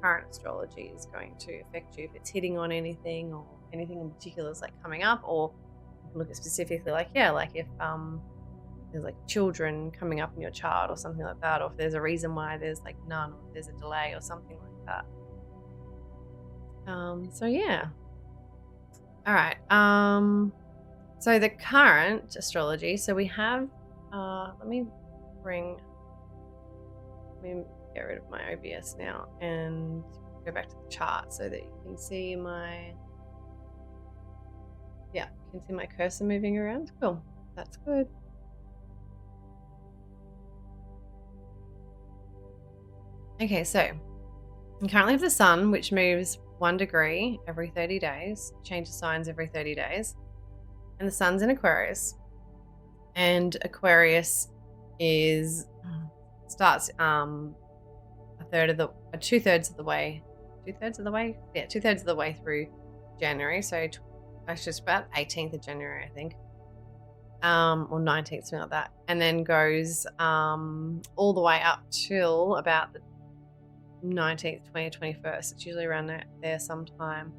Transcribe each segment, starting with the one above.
current astrology is going to affect you, if it's hitting on anything or anything in particular is like coming up, or you can look at specifically like, yeah, like if there's like children coming up in your chart or something like that, or if there's a reason why there's like none, or if there's a delay or something like that. So yeah. All right. So the current astrology. So we have. Let me get rid of my OBS now and go back to the chart so that you can see my. Yeah, you can see my cursor moving around. Cool. That's good. Okay, so we currently have the sun, which moves 1 degree every 30 days, changes signs every 30 days. And the sun's in Aquarius. And Aquarius starts two-thirds of the way through January. So that's just about 18th of January, I think. Or 19th, something like that. And then goes all the way up till about the 19th, 20th, 21st. It's usually around there sometime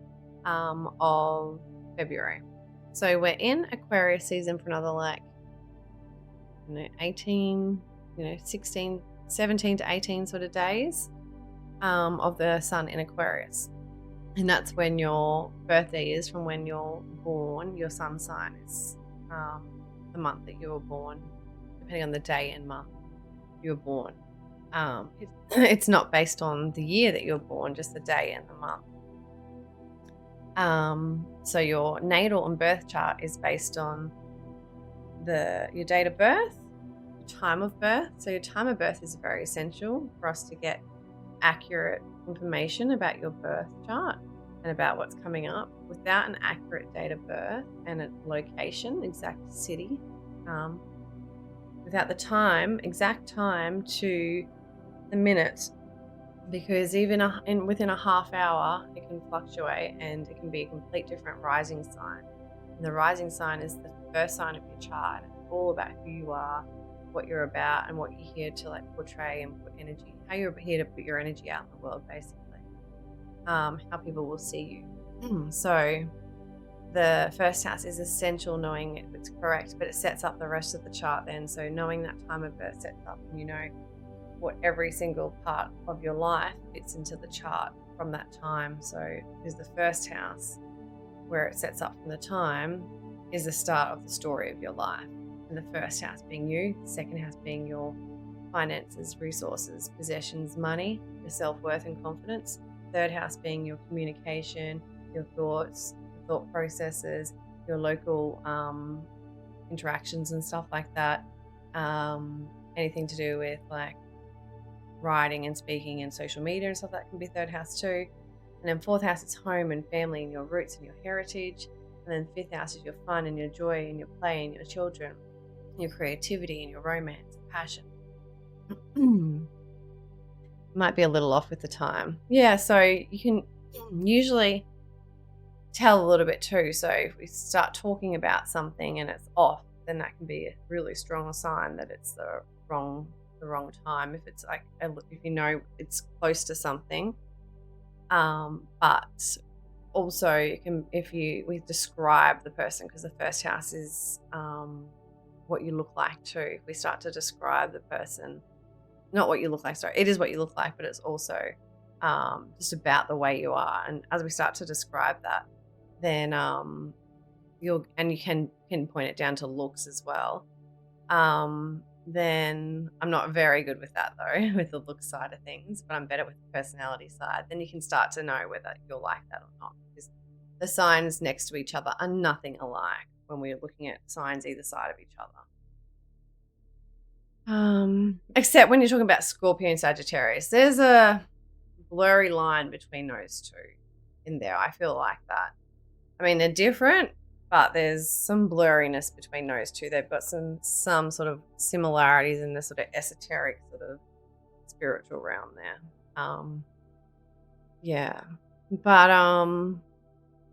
of February. So we're in Aquarius season for another 18, 16, 17 to 18 sort of days of the sun in Aquarius. And that's when your birthday is, from when you're born. Your sun sign is the month that you were born, depending on the day and month you were born. It's not based on the year that you were born, just the day and the month. So your natal and birth chart is based on your date of birth, your time of birth. So your time of birth is very essential for us to get accurate information about your birth chart and about what's coming up. Without an accurate date of birth and a location, exact city, without the exact time to the minute, because even within a half hour it can fluctuate and it can be a complete different rising sign. And the rising sign is the first sign of your chart. It's all about who you are, what you're about, and what you're here to portray and put energy, how you're here to put your energy out in the world, basically. How people will see you. So the first house is essential, knowing if it's correct, but it sets up the rest of the chart then. So knowing that time of birth sets up, and what every single part of your life fits into the chart from that time. So is the first house, where it sets up from the time, is the start of the story of your life. And the first house being you, the second house being your finances, resources, possessions, money, your self-worth and confidence. Third house being your communication, your thoughts, thought processes, your local interactions and stuff like that. Anything to do with writing and speaking and social media and stuff, that can be third house too. And then fourth house is home and family and your roots and your heritage. And then fifth house is your fun and your joy and your play and your children, your creativity and your romance and passion. Might be a little off with the time. Yeah, so you can usually tell a little bit too. So if we start talking about something and it's off, then that can be a really strong sign that it's the wrong time. If it's if it's close to something, but also it can, we describe the person, because the first house is what you look like too. If we start to describe the person, not what you look like, sorry, it is what you look like, but it's also just about the way you are. And as we start to describe that, then you can pinpoint it down to looks as well. Then I'm not very good with that though, with the look side of things, but I'm better with the personality side. Then you can start to know whether you're like that or not, because the signs next to each other are nothing alike when we're looking at signs either side of each other. Except when you're talking about Scorpio and Sagittarius, there's a blurry line between those two in there. I feel like that. I mean, they're different, but there's some blurriness between those two. They've got some sort of similarities in the sort of esoteric sort of spiritual realm there. Yeah. But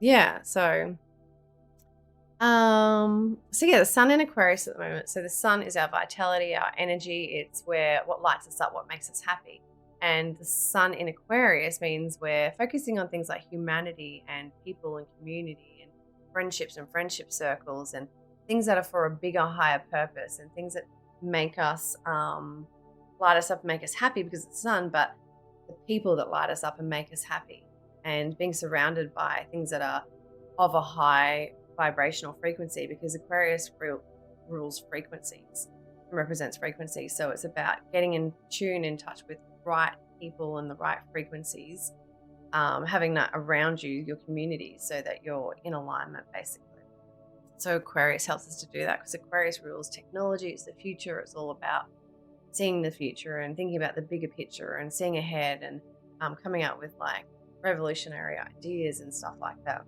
yeah, so the sun in Aquarius at the moment. So the sun is our vitality, our energy. It's what lights us up, what makes us happy. And the sun in Aquarius means we're focusing on things like humanity and people and community and friendship circles and things that are for a bigger, higher purpose and things that make us light us up and make us happy because it's the sun, but the people that light us up and make us happy and being surrounded by things that are of a high vibrational frequency because Aquarius rules frequencies and represents frequency. So it's about getting in tune, in touch with the right people and the right frequencies, having that around you, your community, so that you're in alignment basically. So Aquarius helps us to do that because Aquarius rules technology. It's the future. It's all about seeing the future and thinking about the bigger picture and seeing ahead and coming up with like revolutionary ideas and stuff like that.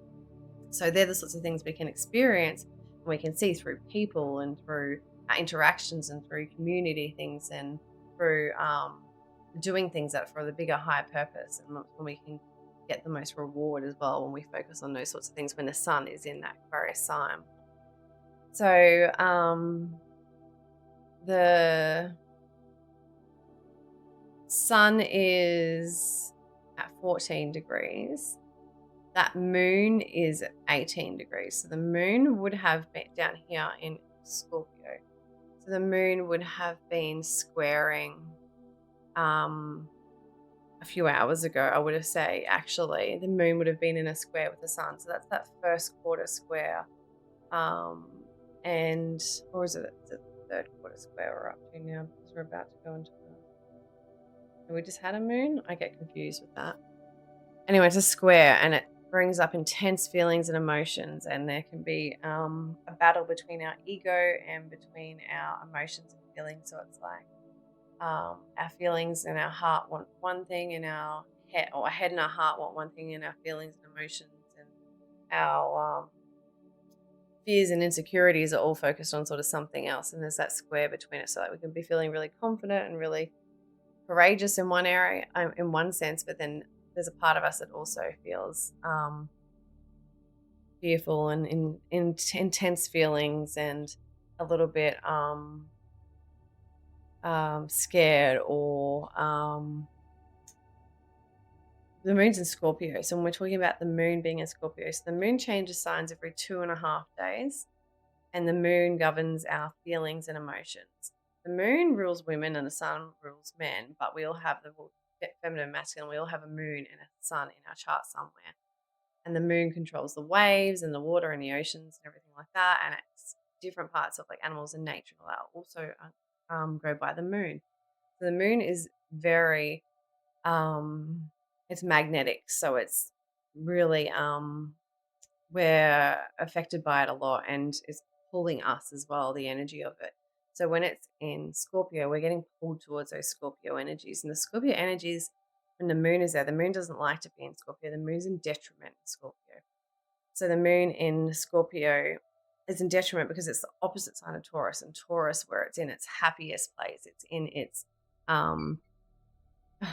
So they're the sorts of things we can experience and we can see through people and through our interactions and through community things and through doing things that are for the bigger, higher purpose. And when we can get the most reward as well when we focus on those sorts of things when the sun is in that Aquarius sign. So the sun is at 14 degrees. That moon is at 18 degrees. So the moon would have been down here in Scorpio. So the moon would have been squaring a few hours ago, I would have say, actually. The moon would have been in a square with the sun. So that's that first quarter square. Or is it the third quarter square we're up to now because we're about to go into we just had a moon? I get confused with that. Anyway, it's a square and it brings up intense feelings and emotions, and there can be a battle between our ego and between our emotions and feelings. So it's like our feelings and our heart want one thing, and our head, or our head and our heart want one thing, and our feelings and emotions and our fears and insecurities are all focused on sort of something else. And there's that square between it, so that we can be feeling really confident and really courageous in one area, in one sense, but then there's a part of us that also feels fearful and in intense feelings and a little bit scared or the moon's in Scorpio. So when we're talking about the moon being in Scorpio, so the moon changes signs every 2.5 days, and the moon governs our feelings and emotions. The moon rules women and the sun rules men, but we all have the feminine and masculine. We all have a moon and a sun in our chart somewhere. And the moon controls the waves and the water and the oceans and everything like that. And it's different parts of like animals and nature and all that also go by the moon. So the moon is very, it's magnetic. So it's really, we're affected by it a lot and it's pulling us as well, the energy of it. So when it's in Scorpio, we're getting pulled towards those Scorpio energies. And the Scorpio energies, when the moon is there, the moon doesn't like to be in Scorpio. The moon's in detriment in Scorpio. So the moon in Scorpio is in detriment because it's the opposite sign of Taurus. And Taurus, where it's in its happiest place, it's in its, I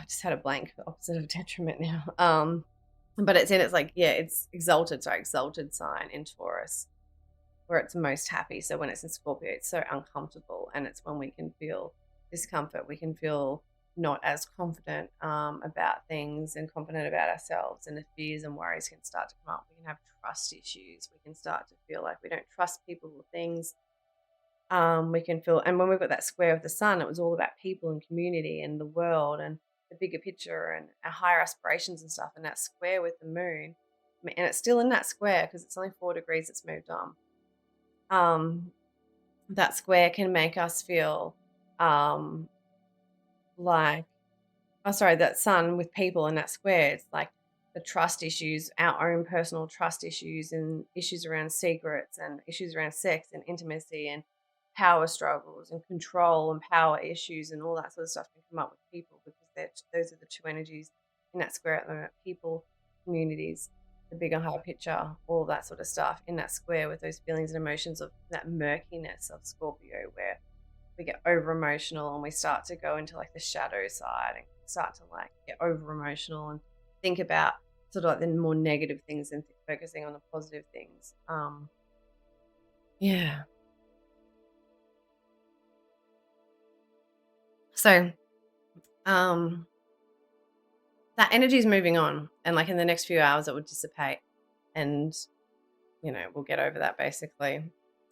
just had a blank, the opposite of detriment now. But it's in its like, yeah, it's exalted sign in Taurus, where it's most happy. So when it's in Scorpio, it's so uncomfortable, and it's when we can feel discomfort. We can feel not as confident about things and confident about ourselves, and the fears and worries can start to come up. We can have trust issues. We can start to feel like we don't trust people or things. We can feel, and when we've got that square of the sun, it was all about people and community and the world and the bigger picture and our higher aspirations and stuff. And that square with the moon, and it's still in that square because it's only 4 degrees it's moved on. That square can make us feel like, oh, sorry, that sun with people in that square, it's like the trust issues, our own personal trust issues and issues around secrets and issues around sex and intimacy and power struggles and control and power issues and all that sort of stuff can come up with people because those are the two energies in that square at the moment: people, communities, the bigger, higher picture, all that sort of stuff in that square with those feelings and emotions of that murkiness of Scorpio, where we get over emotional and we start to go into like the shadow side and start to like get over emotional and think about sort of like the more negative things and focusing on the positive things. Yeah. So, that energy is moving on, and like in the next few hours, it would dissipate, and we'll get over that basically.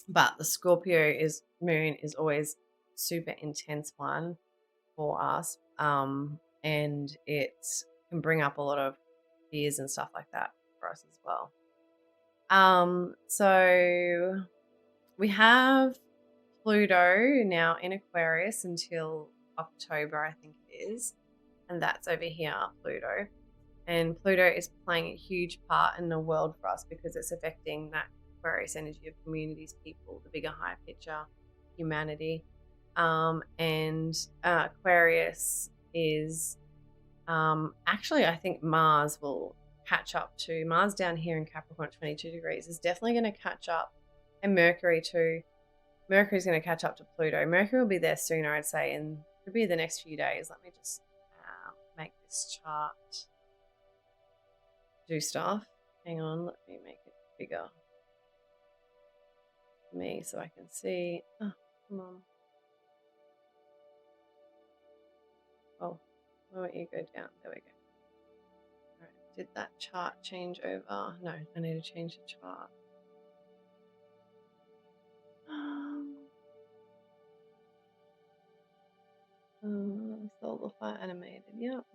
But the Scorpio moon is always super intense one for us, and it can bring up a lot of fears and stuff like that for us as well. So we have Pluto now in Aquarius until October, I think it is, and that's over here, Pluto. And Pluto is playing a huge part in the world for us because it's affecting that Aquarius energy of communities, people, the bigger, higher picture, humanity. And Aquarius is actually, I think Mars will catch up to Mars down here in Capricorn at 22 degrees is definitely going to catch up, and Mercury too. Mercury's going to catch up to Pluto. Mercury will be there sooner, I'd say, and it'll be the next few days. Let me just make this chart do stuff. Hang on, let me make it bigger for me so I can see. Oh, come on. Oh, why don't you go down? There we go. All right, did that chart change over? No, I need to change the chart. Solar fire animated, yep.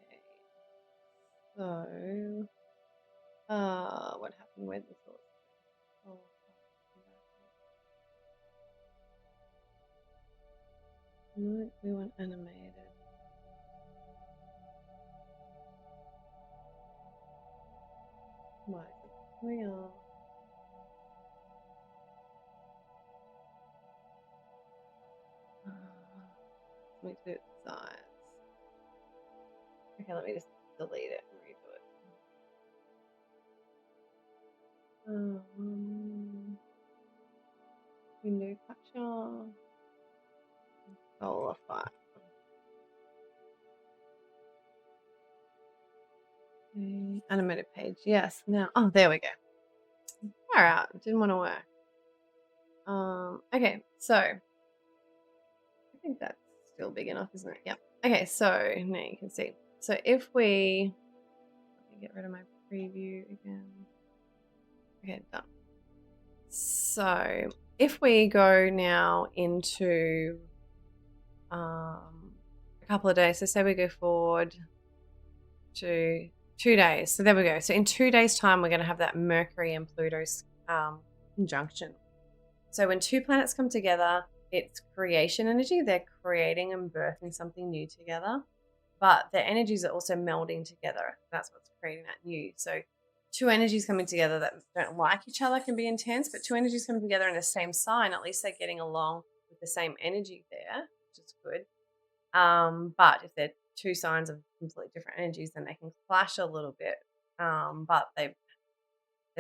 Okay. So, what happened with the solar? No, we want animated. Why is it real? Let me do it size. Okay, let me just delete it and redo it. Window capture. Solar fire. Okay, animated page. Yes. Now, oh, there we go. All right. Didn't want to work. Okay. So, I think that's still big enough, isn't it? Yeah. Okay. So now you can see. So if we let me get rid of my preview again. Okay, done. So if we go now into a couple of days, so say we go forward to 2 days. So there we go. So in 2 days' time, we're going to have that Mercury and Pluto's conjunction. So when two planets come together, it's creation energy. They're creating and birthing something new together, but their energies are also melding together. That's what's creating that new. So two energies coming together that don't like each other can be intense, but two energies coming together in the same sign, at least they're getting along with the same energy there, which is good. But if they're two signs of completely different energies, then they can clash a little bit. But they're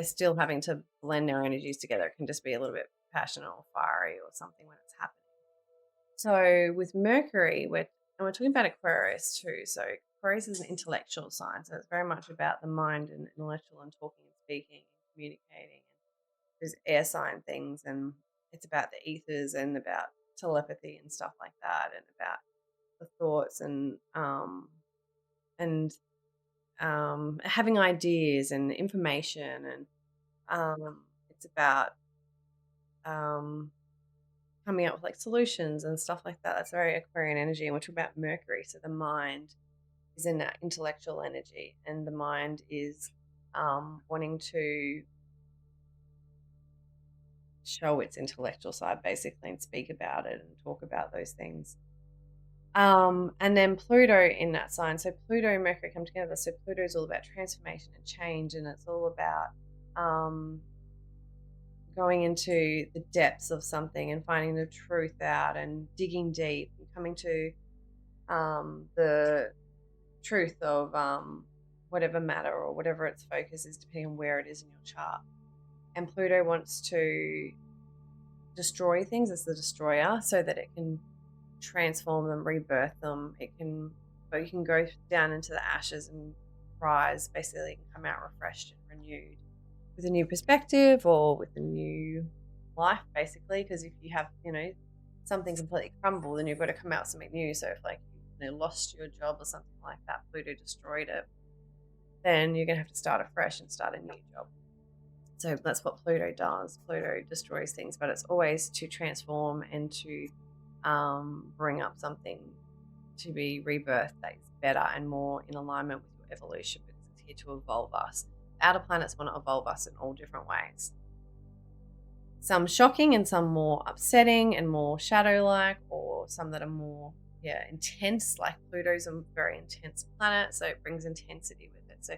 still having to blend their energies together. It can just be a little bit passionate or fiery or something when it's happening. So with Mercury, we're talking about Aquarius too. So Aquarius is an intellectual sign. So it's very much about the mind and intellectual and talking and speaking and communicating. There's air sign things, and it's about the ethers and about telepathy and stuff like that, and about the thoughts and having ideas and information, and it's about coming up with like solutions and stuff like that. That's very Aquarian energy, and we're talking about Mercury. So the mind is in that intellectual energy, and the mind is wanting to show its intellectual side basically and speak about it and talk about those things. And then Pluto in that sign. So Pluto and Mercury come together. So Pluto is all about transformation and change, and it's all about going into the depths of something and finding the truth out and digging deep and coming to the truth of whatever matter or whatever its focus is, depending on where it is in your chart. And Pluto wants to destroy things as the destroyer so that it can transform them, rebirth them. But you can go down into the ashes and rise, basically, and come out refreshed and renewed with a new perspective or with a new life, basically. Because if you have, something completely crumble, then you've got to come out with something new. So if like lost your job or something like that, Pluto destroyed it, then you're going to have to start afresh and start a new job. So that's what Pluto does. Pluto destroys things, but it's always to transform and to bring up something to be rebirthed that is better and more in alignment with your evolution, because it's here to evolve us. Outer planets want to evolve us in all different ways. Some shocking and some more upsetting and more shadow-like, or some that are more intense, like Pluto's a very intense planet, so it brings intensity with it. So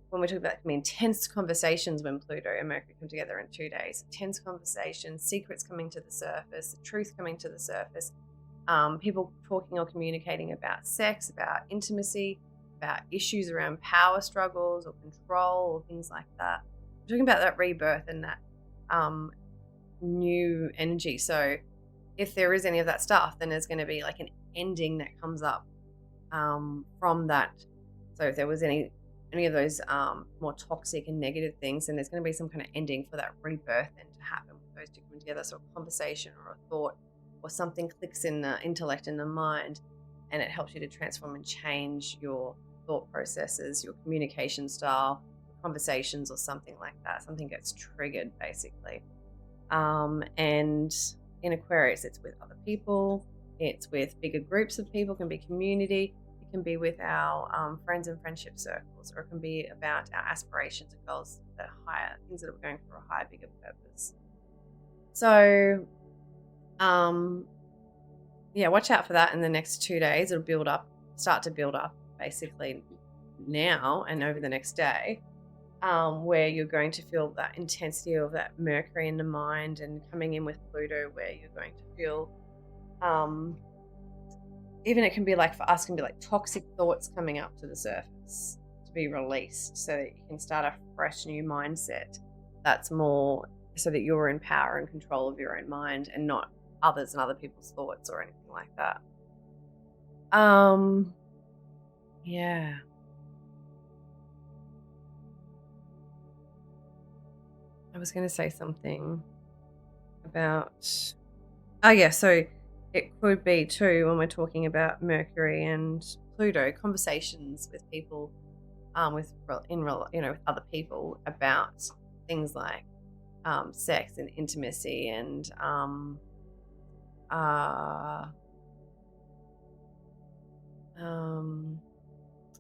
when we talk about intense conversations, when Pluto and Mercury come together in 2 days, intense conversations, secrets coming to the surface, the truth coming to the surface, people talking or communicating about sex, about intimacy, about issues around power struggles or control or things like that. We're talking about that rebirth and that new energy. So if there is any of that stuff, then there's going to be like an ending that comes up from that. So if there was any of those more toxic and negative things, then there's going to be some kind of ending for that rebirth then to happen with those two coming together. So a conversation or a thought or something clicks in the intellect and the mind, and it helps you to transform and change your thought processes, your communication style, conversations, or something like that. Something gets triggered basically. And in Aquarius, it's with other people, it's with bigger groups of people, it can be community, it can be with our friends and friendship circles, or it can be about our aspirations and goals that are higher, things that are going for a higher, bigger purpose. So watch out for that in the next 2 days. It'll start to build up basically now and over the next day, where you're going to feel that intensity of that Mercury in the mind, and coming in with Pluto, where you're going to feel even it can be like, for us, can be like toxic thoughts coming up to the surface to be released, so that you can start a fresh new mindset that's more so that you're in power and control of your own mind and not others and other people's thoughts or anything like that. Yeah. I was going to say something about, so it could be too, when we're talking about Mercury and Pluto, conversations with people, with other people about things like sex and intimacy and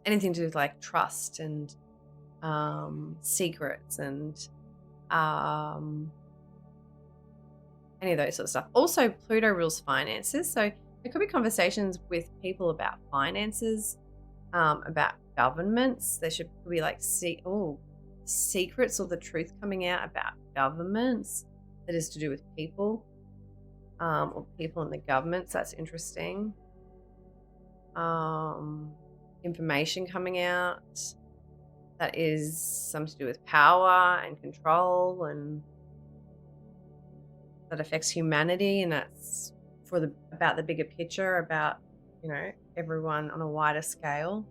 anything to do with like trust and secrets and any of those sort of stuff. Also, Pluto rules finances, so there could be conversations with people about finances, about governments. There should be like secrets or the truth coming out about governments that is to do with people, or people in the governments. That's interesting. Information coming out that is something to do with power and control, and that affects humanity, and that's about the bigger picture, about everyone on a wider scale.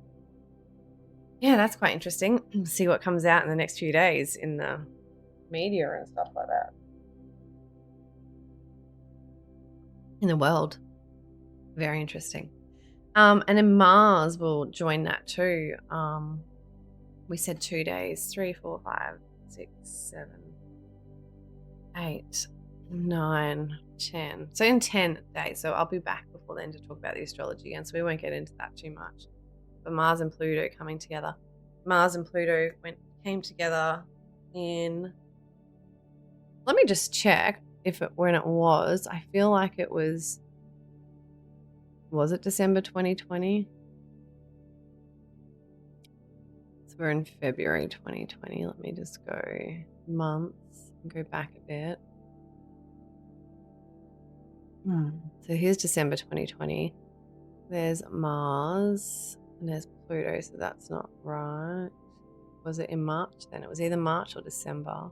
Yeah, that's quite interesting. See what comes out in the next few days in the media and stuff like that in the world. Very interesting. And then Mars will join that too. We said 2 days, 3, 4, 5, 6, 7, 8, 9, 10. So in 10 days. So I'll be back before then to talk about the astrology again, so we won't get into that too much. But Mars and Pluto coming together. Mars and Pluto came together in, let me just check when it was. I feel like it was it December 2020? So we're in February 2020. Let me just go months and go back a bit. So here's December 2020. There's Mars and there's Pluto, so that's not right. Was it in March then? It was either March or December.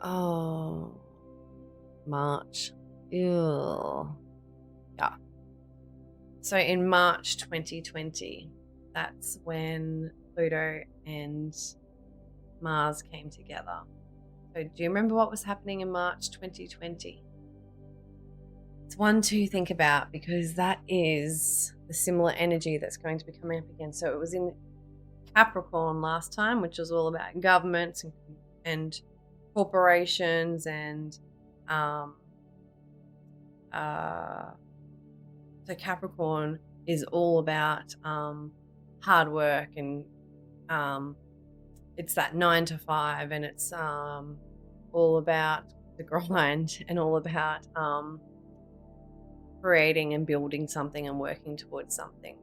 Oh, March. Ew. Yeah. So in March 2020, that's when Pluto and Mars came together. So do you remember what was happening in March 2020? it's one to think about because that is the similar energy that's going to be coming up again. So it was in Capricorn last time, which was all about governments and corporations and um, uh, so Capricorn is all about hard work and it's that 9 to 5 and it's all about the grind and all about creating and building something and working towards something.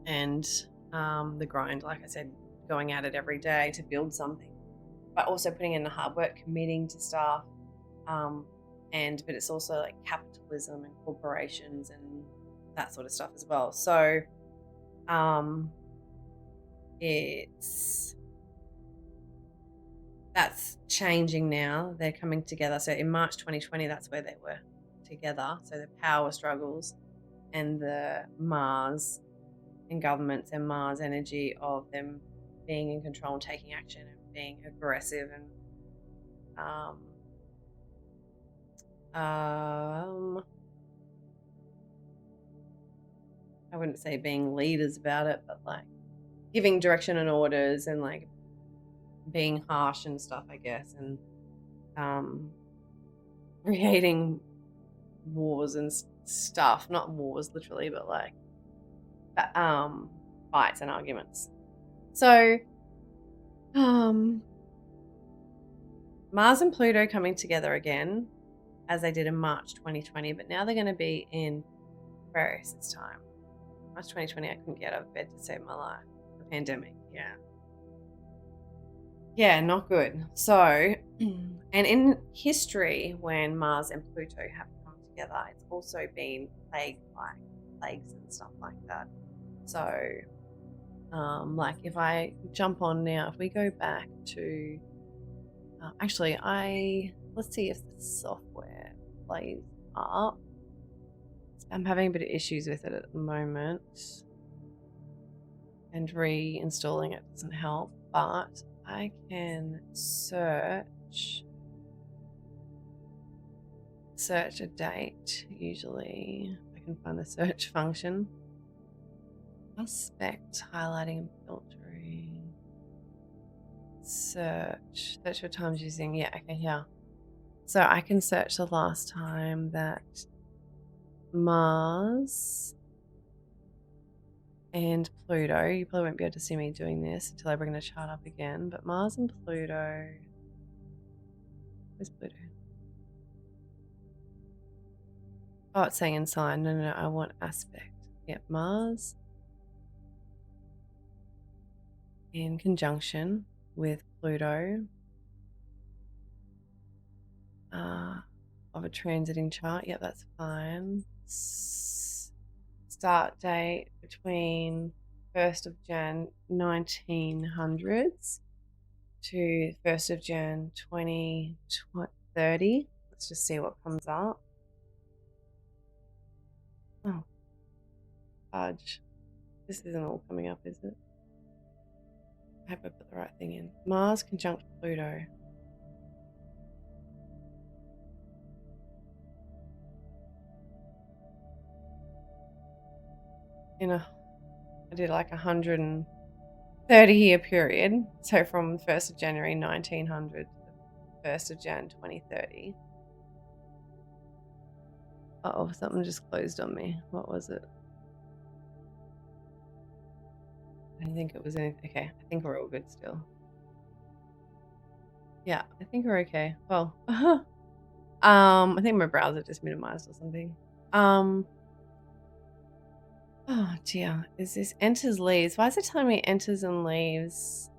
And the grind, like I said, going at it every day to build something, but also putting in the hard work, committing to stuff. But it's also like capitalism and corporations and that sort of stuff as well. So that's changing now. They're coming together. So in March 2020, that's where they were together. So the power struggles and the Mars and governments and Mars energy of them being in control and taking action and being aggressive and I wouldn't say being leaders about it, but like giving direction and orders and like being harsh and stuff, I guess, and creating wars and stuff, not wars literally, but like fights and arguments. So Mars and Pluto coming together again as they did in March 2020, but now they're going to be in Aquarius this time. March 2020, I couldn't get out of bed to save my life. The pandemic, yeah, not good. So, and in history, when Mars and Pluto have come together, it's also been plagues and stuff like that. So, like if I jump on now, if we go back to, let's see if the software plays up. I'm having a bit of issues with it at the moment, and reinstalling it doesn't help, but I can search a date. Usually I can find the search function. Aspect, highlighting and filtering. Search for times using, okay, here. So I can search the last time that Mars and Pluto, you probably won't be able to see me doing this until I bring the chart up again, but Mars and Pluto, where's Pluto? Oh, it's saying in sign. No, I want aspect. Yep, Mars in conjunction with Pluto of a transiting chart. Yep, that's fine. Start date between 1st of Jan 1900s to 1st of Jan 2030. Let's just see what comes up. Oh, fudge. This isn't all coming up, is it? I hope I put the right thing in. Mars conjunct Pluto. I did like 130-year period. So from 1st of January 1900 to 1st of Jan 2030. Uh-oh, something just closed on me. What was it? I don't think it was anything. Okay, I think we're all good still. Yeah, I think we're okay. Well, I think my browser just minimized or something. Oh dear, is this enters leaves? Why is it telling me enters and leaves?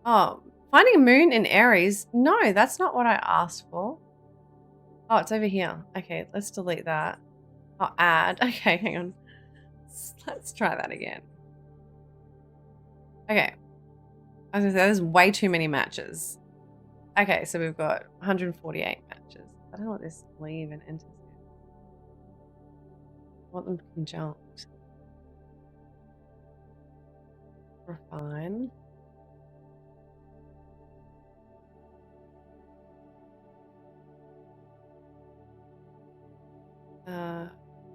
Oh, finding a moon in Aries. No, that's not what I asked for. Oh, it's over here. Okay, let's delete that. I'll add. Okay, hang on. Let's try that again. Okay. I was gonna say, there's way too many matches. Okay, so we've got 148 matches. I don't know what this leave and enters is. I want them conjunct. Refine.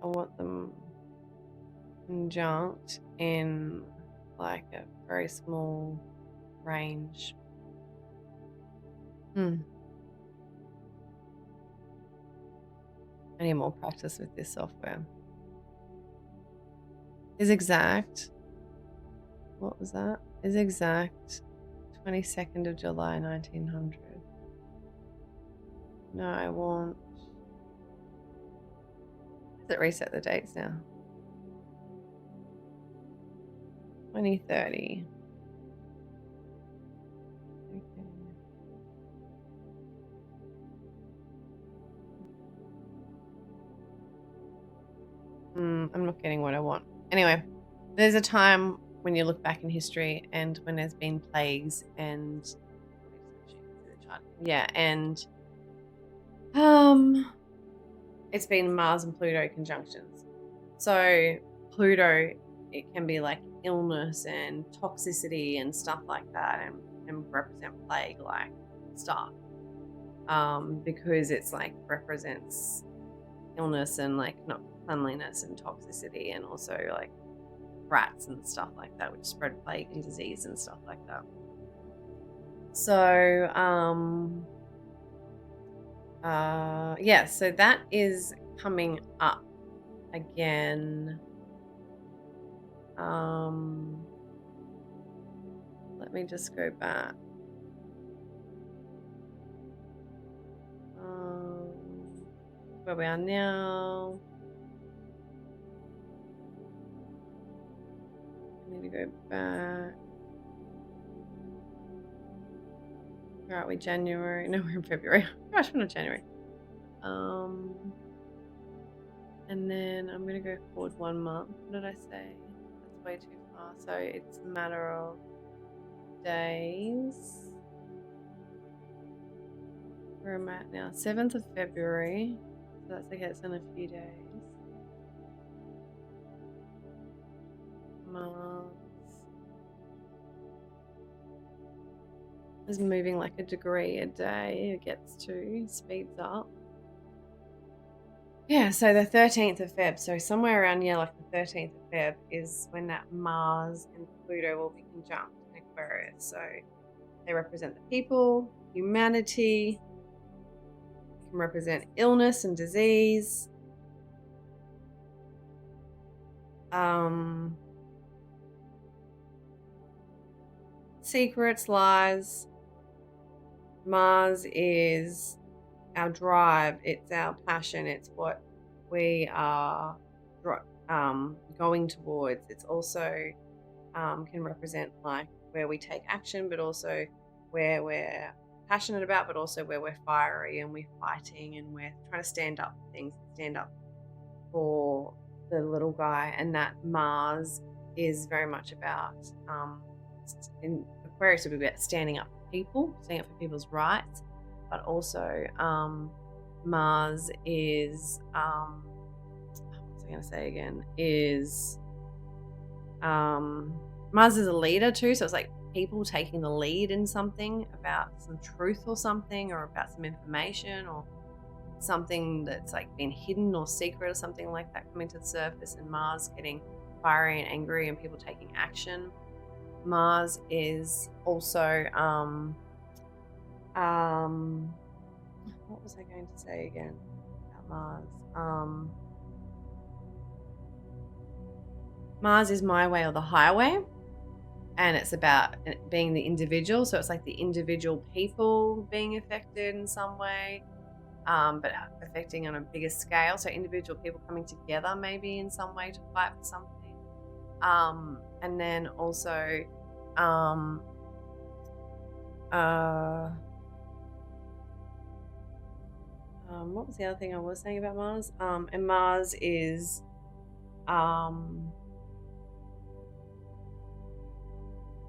I want them conjunct in like a very small range. I need more practice with this software. Is exact. What was that? Is exact 22nd of July 1900. No, I want. Does it reset the dates now? 2030. Okay. I'm not getting what I want. Anyway, there's a time when you look back in history and when there's been plagues and yeah, and it's been Mars and Pluto conjunctions. So Pluto, it can be like illness and toxicity and stuff like that, and represent plague-like stuff. Because it's like represents illness and like not cleanliness and toxicity, and also like rats and stuff like that, which spread plague and disease and stuff like that. So yeah, so that is coming up again. Let me just go back. Where we are now. I need to go back. Where are we? January? No, we're in February. Gosh, we're not January. And then I'm going to go forward 1 month. What did I say? That's way too far. So it's a matter of days. Where am I at now? 7th of February. So that's okay, it's in a few days. Mars is moving like a degree a day. It gets to, speeds up. Yeah, so the 13th of Feb, so somewhere around here, like the 13th of Feb, is when that Mars and Pluto will be conjunct in Aquarius. So they represent the people, humanity, can represent illness and disease. Secrets, lies. Mars is our drive, it's our passion, it's what we are going towards. It's also can represent like where we take action, but also where we're passionate about, but also where we're fiery and we're fighting and we're trying to stand up for things, stand up for the little guy. And that Mars is very much about in Aquarius, it would be about standing up for people, standing up for people's rights, but also Mars is what was I going to say again? Is Mars is a leader too, so it's like people taking the lead in something about some truth or something, or about some information or something that's like been hidden or secret or something like that coming to the surface, and Mars getting fiery and angry and people taking action. Mars is also what was I going to say again about Mars? Mars is my way or the highway, and it's about being the individual. So it's like the individual people being affected in some way, but affecting on a bigger scale. So individual people coming together maybe in some way to fight for something. And then also what was the other thing I was saying about Mars? And Mars is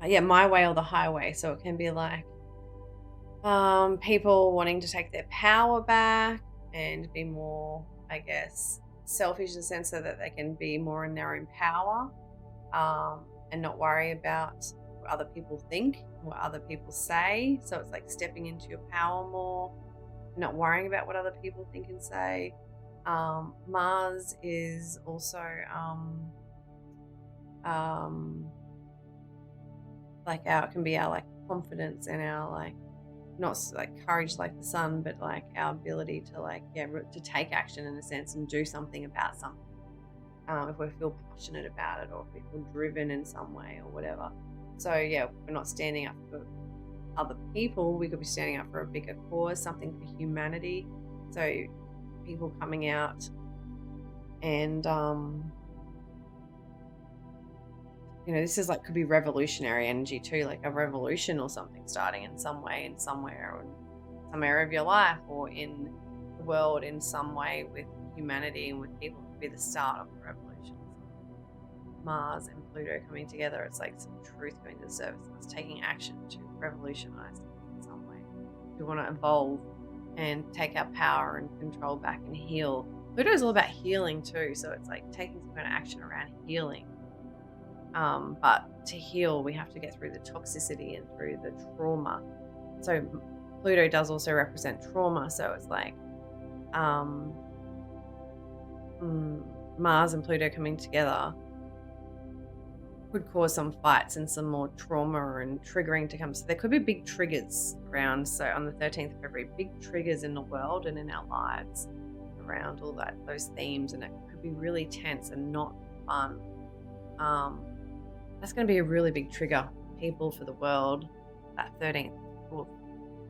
yeah, my way or the highway. So it can be like people wanting to take their power back and be more, I guess, selfish in the sense so that they can be more in their own power, and not worry about what other people think, what other people say. So it's like stepping into your power more, not worrying about what other people think and say. Mars is also um, like our can be our like confidence and our like not like courage like the sun, but like our ability to like to take action in a sense and do something about something. If we feel passionate about it or if we feel driven in some way or whatever. So yeah, we're not standing up for other people. We could be standing up for a bigger cause, something for humanity. So people coming out and this is like could be revolutionary energy too, like a revolution or something starting in some way, in somewhere, or in some area of your life, or in the world in some way with humanity and with people could be the start of a revolution. Mars and Pluto coming together, it's like some truth going to the surface. It's taking action to revolutionize things in some way. We want to evolve and take our power and control back and heal. Pluto is all about healing too, so it's like taking some kind of action around healing. But to heal, we have to get through the toxicity and through the trauma. So Pluto does also represent trauma. So it's like Mars and Pluto coming together could cause some fights and some more trauma and triggering to come. So there could be big triggers around. So on the 13th of February, big triggers in the world and in our lives around all those themes, and it could be really tense and not fun. That's going to be a really big trigger for people, for the world, that 13th. If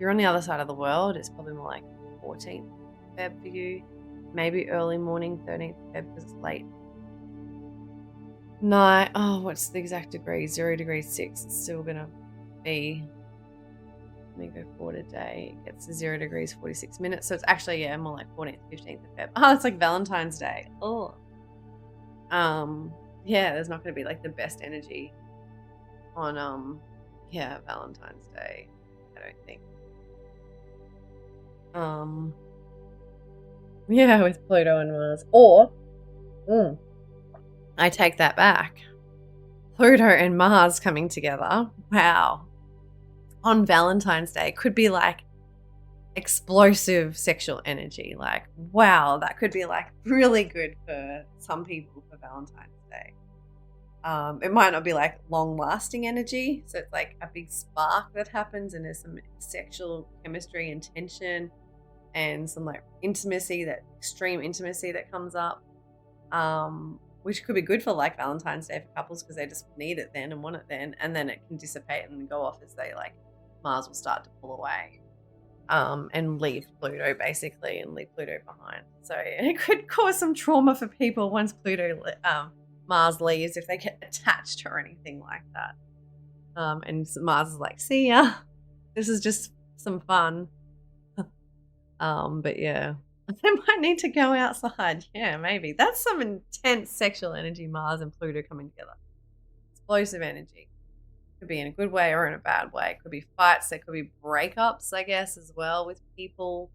you're on the other side of the world, it's probably more like 14th Feb for you. Maybe early morning, 13th Feb, because it's late night. Oh, what's the exact degree? 0 degrees 6. It's still going to be, let me go forward a day. It gets to 0 degrees 46 minutes. So it's actually, more like 14th, 15th of Feb. Oh, it's like Valentine's Day. Oh. Yeah, there's not going to be like the best energy on Valentine's Day, I don't think. Yeah, with Pluto and Mars. Or I take that back. Pluto and Mars coming together. Wow. On Valentine's Day could be like explosive sexual energy. Like, wow, that could be like really good for some people for Valentine's Day. It might not be like long lasting energy. So it's like a big spark that happens and there's some sexual chemistry and tension and some like intimacy, that extreme intimacy that comes up, which could be good for like Valentine's Day for couples because they just need it then and want it then. And then it can dissipate and go off as they like Mars will start to pull away. And leave Pluto basically, and leave Pluto behind. So it could cause some trauma for people once Mars leaves, if they get attached or anything like that. And Mars is like, see ya. This is just some fun. But yeah, they might need to go outside. Yeah, maybe. That's some intense sexual energy, Mars and Pluto coming together. Explosive energy. Could be in a good way or in a bad way. Could be fights. There could be breakups, I guess, as well with people.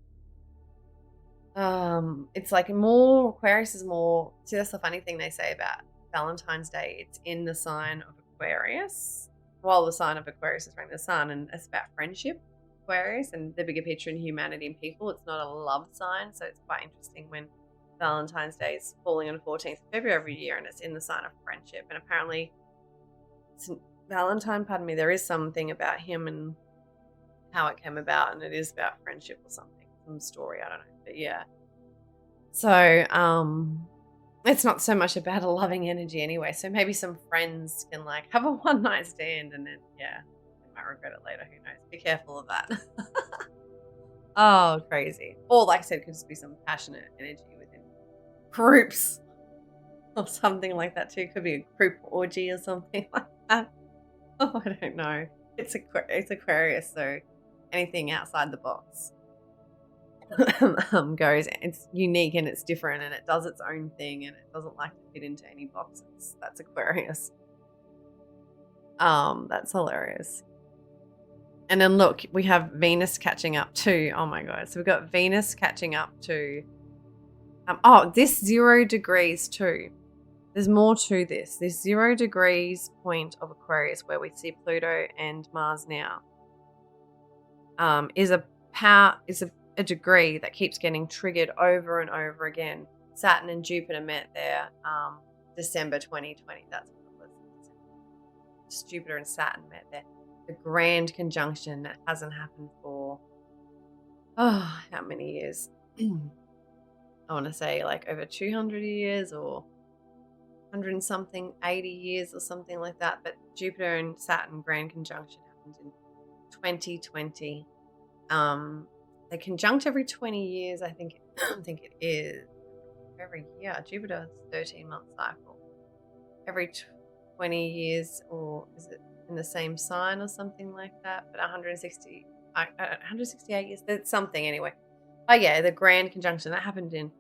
It's like more, Aquarius is more, see, that's the funny thing they say about Valentine's Day. It's in the sign of Aquarius. Well, the sign of Aquarius is right in the sun, and it's about friendship, Aquarius, and the bigger picture in humanity and people. It's not a love sign, so it's quite interesting when Valentine's Day is falling on the 14th of February every year, and it's in the sign of friendship. And apparently, Valentine, there is something about him and how it came about, and it is about friendship or something, some story, I don't know, but yeah. So it's not so much about a loving energy anyway. So maybe some friends can like have a one night stand and then they might regret it later. Who knows? Be careful of that. Oh, crazy. Or like I said, it could just be some passionate energy within groups or something like that too. It could be a group orgy or something like that. Oh, I don't know. It's Aquarius, so anything outside the box goes. It's unique and it's different and it does its own thing and it doesn't like to fit into any boxes. That's Aquarius. That's hilarious. And then look, we have Venus catching up too. Oh my god! So we've got Venus catching up to. This 0 degrees too. There's more to this. This 0 degrees point of Aquarius where we see Pluto and Mars now is a degree that keeps getting triggered over and over again. Saturn and Jupiter met there December 2020. That's what it was. Just Jupiter and Saturn met there. The grand conjunction that hasn't happened for, oh, how many years? I want to say like over 200 years or 100 and something, 80 years or something like that. But Jupiter and Saturn grand conjunction happened in 2020. They conjunct every 20 years, I think. I think it is every year. Jupiter's 13-month cycle. Every 20 years, or is it in the same sign or something like that? But 168 years. That's something anyway. Oh yeah, the grand conjunction that happened in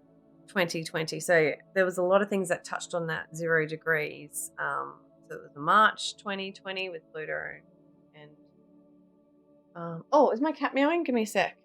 2020. So there was a lot of things that touched on that 0 degrees. So it was March 2020 with Pluto and oh, is my cat meowing? Give me a sec.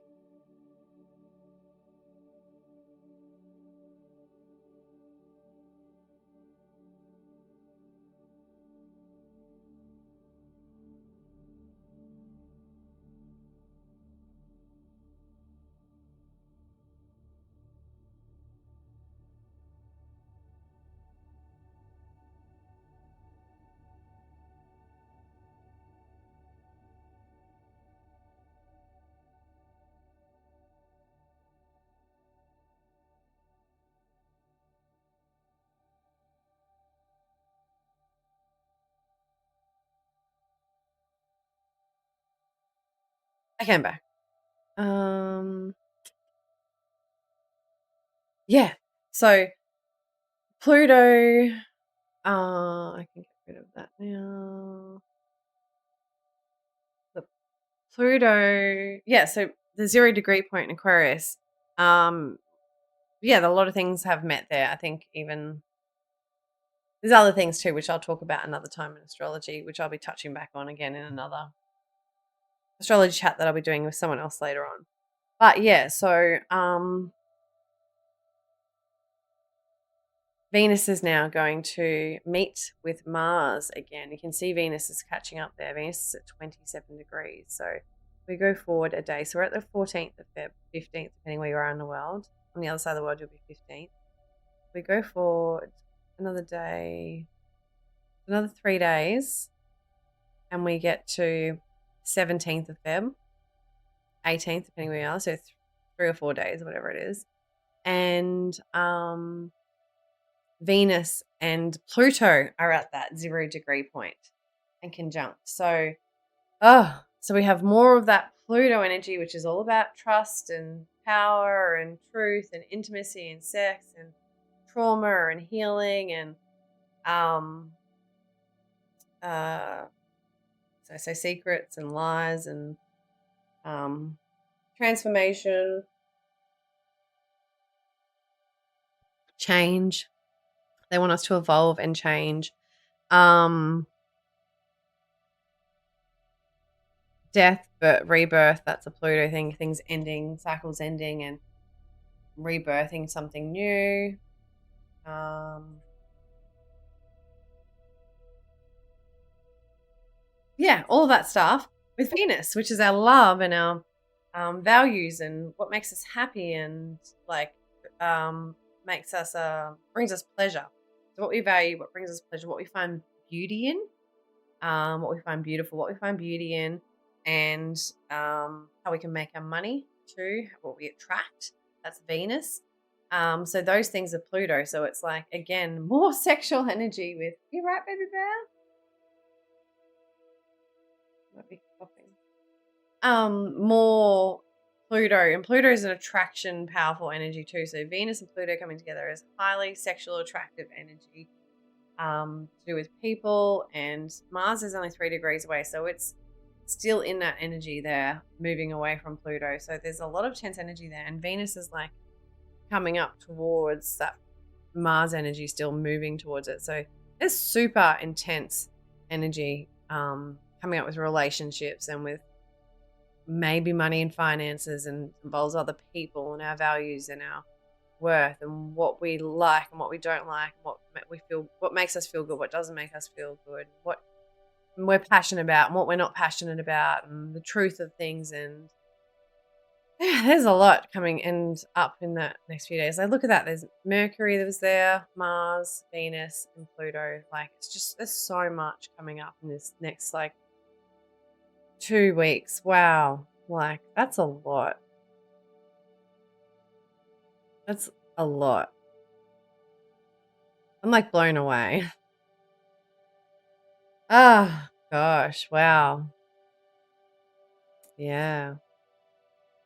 I came back. Yeah. So Pluto, I can get rid of that now. The Pluto, yeah. So the 0 degree point in Aquarius, yeah, a lot of things have met there. I think even there's other things too, which I'll talk about another time in astrology, which I'll be touching back on again in another astrology chat that I'll be doing with someone else later on. But yeah, so Venus is now going to meet with Mars again. You can see Venus is catching up there. Venus is at 27 degrees. So we go forward a day. So we're at the 14th of Feb, 15th, depending where you are in the world. On the other side of the world, you'll be 15th. We go forward another day, another 3 days, and we get to 17th of Feb, 18th, depending where you are. So 3 or 4 days, whatever it is. And Venus and Pluto are at that 0 degree point and conjunct. So, so we have more of that Pluto energy, which is all about trust and power and truth and intimacy and sex and trauma and healing and so secrets and lies and transformation, change. They want us to evolve and change. Death, but rebirth, that's a Pluto thing. Things ending, cycles ending and rebirthing something new. Yeah, all that stuff with Venus, which is our love and our values and what makes us happy and like makes us brings us pleasure. So what we value, what brings us pleasure, what we find beauty in, what we find beautiful, what we find beauty in, and how we can make our money too, what we attract. That's Venus. So those things are Pluto. So it's like again more sexual energy with you, right, baby bear? Might be coughing. More Pluto, and Pluto is an attraction, powerful energy too. So Venus and Pluto coming together is highly sexual, attractive energy to do with people, and Mars is only 3 degrees away, so it's still in that energy there, moving away from Pluto. So there's a lot of tense energy there, and Venus is like coming up towards that Mars energy, still moving towards it. So there's super intense energy coming up with relationships and with maybe money and finances, and involves other people and our values and our worth and what we like and what we don't like, what we feel, what makes us feel good, what doesn't make us feel good, what we're passionate about and what we're not passionate about, and the truth of things. And Yeah, there's a lot coming and up in the next few days. Like, look at that. There's Mercury that was there, Mars, Venus, and Pluto. Like, it's just, there's so much coming up in this next, like, 2 weeks. Wow. Like, that's a lot. That's a lot. I'm like blown away. Oh, gosh. Wow. Yeah.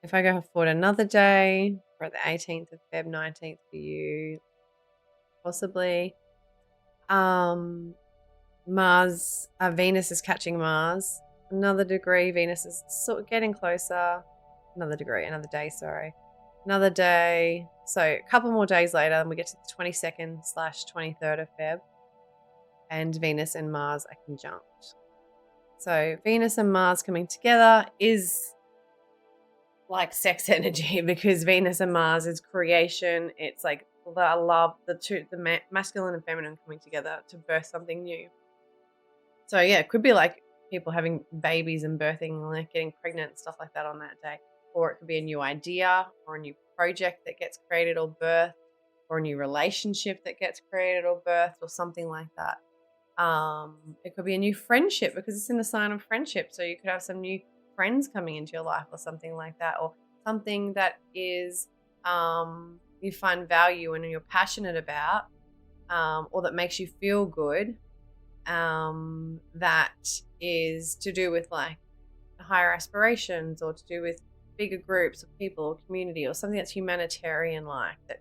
If I go forward another day, we're at the 18th of Feb, 19th for you, possibly. Um, Venus is catching Mars. Another degree. Venus is sort of getting closer. Another degree, another day, sorry. Another day. So a couple more days later, and we get to the 22nd/23rd of Feb. And Venus and Mars are conjunct. So Venus and Mars coming together is like sex energy because Venus and Mars is creation. It's like the love, the masculine and feminine coming together to birth something new. So yeah, it could be like people having babies and birthing, like getting pregnant and stuff like that on that day. Or it could be a new idea or a new project that gets created or birthed, or a new relationship that gets created or birthed, or something like that. It could be a new friendship because it's in the sign of friendship. So you could have some new friends coming into your life or something like that, or something that is you find value in and you're passionate about, or that makes you feel good. That is to do with like higher aspirations, or to do with bigger groups of people or community, or something that's humanitarian, like that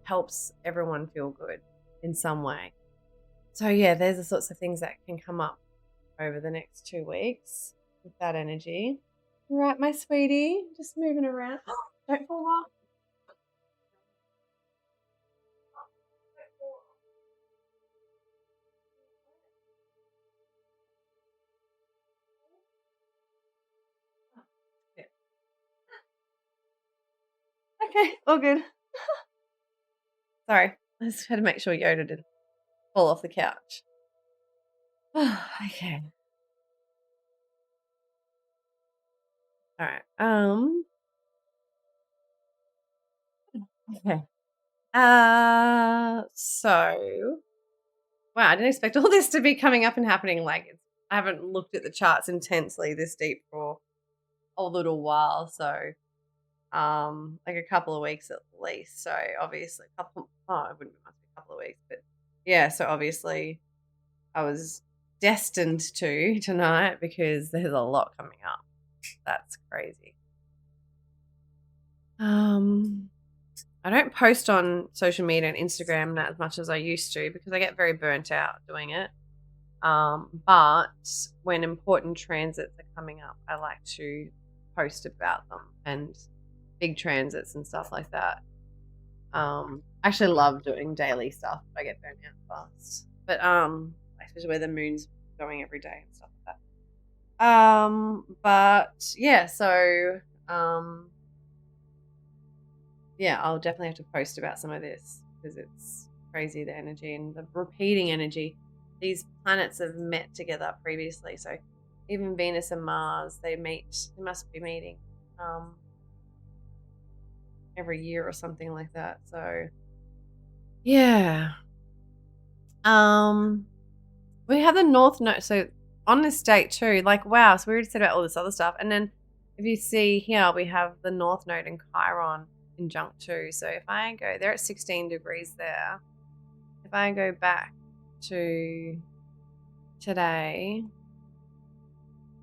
helps everyone feel good in some way. So yeah, there's the sorts of things that can come up over the next 2 weeks with that energy. All right, my sweetie, just moving around. Don't fall off. Yeah. Okay, all good. Sorry, I just had to make sure Yoda didn't fall off the couch. Okay. All right. Okay. So wow, I didn't expect all this to be coming up and happening. Like, I haven't looked at the charts intensely this deep for a little while. So, like a couple of weeks at least. So obviously, it wouldn't be much, a couple of weeks, but yeah. So obviously, I was destined to tonight because there's a lot coming up. That's crazy. I don't post on social media and Instagram not as much as I used to because I get very burnt out doing it. But when important transits are coming up, I like to post about them, and big transits and stuff like that. I actually love doing daily stuff. I get burnt out fast. But especially where the moon's going every day and stuff like that. But yeah, so yeah, I'll definitely have to post about some of this because it's crazy, the energy and the repeating energy. These planets have met together previously, so even Venus and Mars, they must be meeting every year or something like that. So yeah. We have the North Node. So on this date too, like wow, so we already said about all this other stuff. And then if you see here, we have the North Node in Chiron conjunct too. So if I go, they're at 16 degrees there. If I go back to today,